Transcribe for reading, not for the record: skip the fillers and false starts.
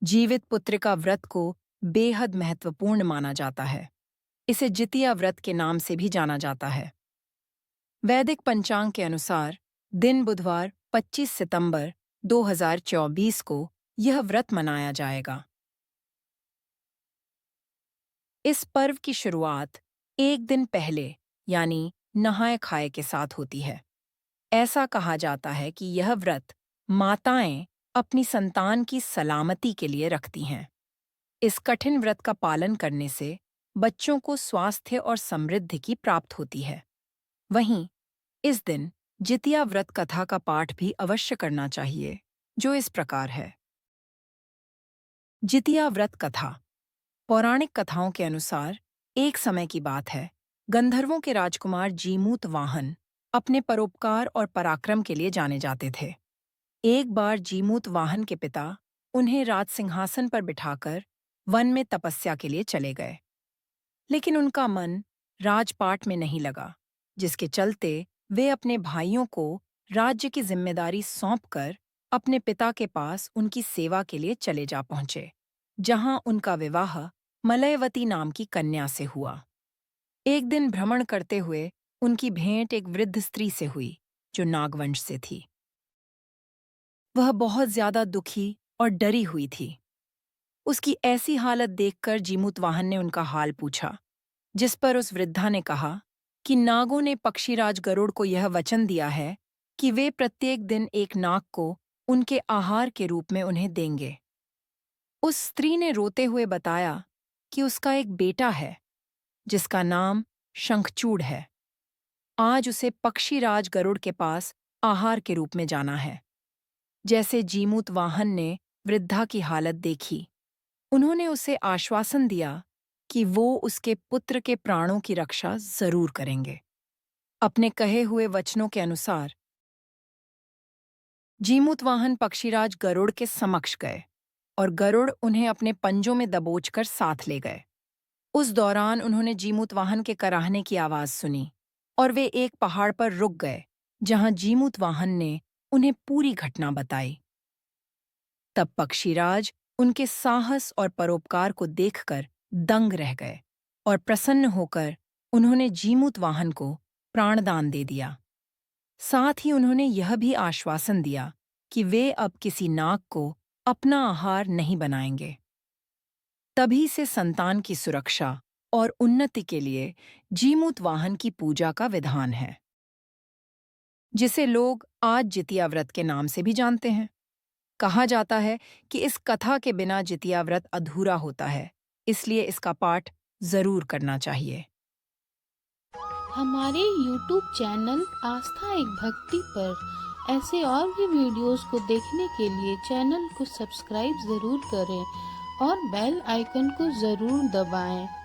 जीवित पुत्रिका व्रत को बेहद महत्वपूर्ण माना जाता है। इसे जितिया व्रत के नाम से भी जाना जाता है। वैदिक पंचांग के अनुसार दिन बुधवार 25 सितंबर 2024 को यह व्रत मनाया जाएगा। इस पर्व की शुरुआत एक दिन पहले यानी नहाय खाए के साथ होती है। ऐसा कहा जाता है कि यह व्रत माताएं अपनी संतान की सलामती के लिए रखती हैं। इस कठिन व्रत का पालन करने से बच्चों को स्वास्थ्य और समृद्धि की प्राप्त होती है। वहीं इस दिन जितिया व्रत कथा का पाठ भी अवश्य करना चाहिए, जो इस प्रकार है। जितिया व्रत कथा। पौराणिक कथाओं के अनुसार एक समय की बात है, गंधर्वों के राजकुमार जीमूत वाहन अपने परोपकार और पराक्रम के लिए जाने जाते थे। एक बार जीमूत वाहन के पिता उन्हें राज सिंहासन पर बिठाकर वन में तपस्या के लिए चले गए। लेकिन उनका मन राजपाट में नहीं लगा, जिसके चलते वे अपने भाइयों को राज्य की जिम्मेदारी सौंपकर अपने पिता के पास उनकी सेवा के लिए चले जा पहुंचे, जहां उनका विवाह मलयवती नाम की कन्या से हुआ। एक दिन भ्रमण करते हुए उनकी भेंट एक वृद्ध स्त्री से हुई, जो नागवंश से थी। वह बहुत ज्यादा दुखी और डरी हुई थी। उसकी ऐसी हालत देखकर जीमूतवाहन ने उनका हाल पूछा, जिस पर उस वृद्धा ने कहा कि नागों ने पक्षीराज गरुड़ को यह वचन दिया है कि वे प्रत्येक दिन एक नाग को उनके आहार के रूप में उन्हें देंगे। उस स्त्री ने रोते हुए बताया कि उसका एक बेटा है, जिसका नाम शंखचूड़ है। आज उसे पक्षीराज गरुड़ के पास आहार के रूप में जाना है। जैसे जीमूतवाहन ने वृद्धा की हालत देखी, उन्होंने उसे आश्वासन दिया कि वो उसके पुत्र के प्राणों की रक्षा जरूर करेंगे। अपने कहे हुए वचनों के अनुसार जीमूतवाहन पक्षीराज गरुड़ के समक्ष गए और गरुड़ उन्हें अपने पंजों में दबोचकर साथ ले गए। उस दौरान उन्होंने जीमूतवाहन के कराहने की आवाज सुनी और वे एक पहाड़ पर रुक गए, जहां जीमूतवाहन ने उन्हें पूरी घटना बताई। तब पक्षीराज उनके साहस और परोपकार को देखकर दंग रह गए और प्रसन्न होकर उन्होंने जीमूतवाहन को प्राणदान दे दिया। साथ ही उन्होंने यह भी आश्वासन दिया कि वे अब किसी नाग को अपना आहार नहीं बनाएंगे। तभी से संतान की सुरक्षा और उन्नति के लिए जीमूतवाहन की पूजा का विधान है, जिसे लोग आज जितिया व्रत के नाम से भी जानते हैं। कहा जाता है कि इस कथा के बिना जितिया व्रत अधूरा होता है, इसलिए इसका पाठ जरूर करना चाहिए। हमारे YouTube चैनल आस्था एक भक्ति पर ऐसे और भी वीडियोस को देखने के लिए चैनल को सब्सक्राइब ज़रूर करें और बेल आइकन को ज़रूर दबाएं।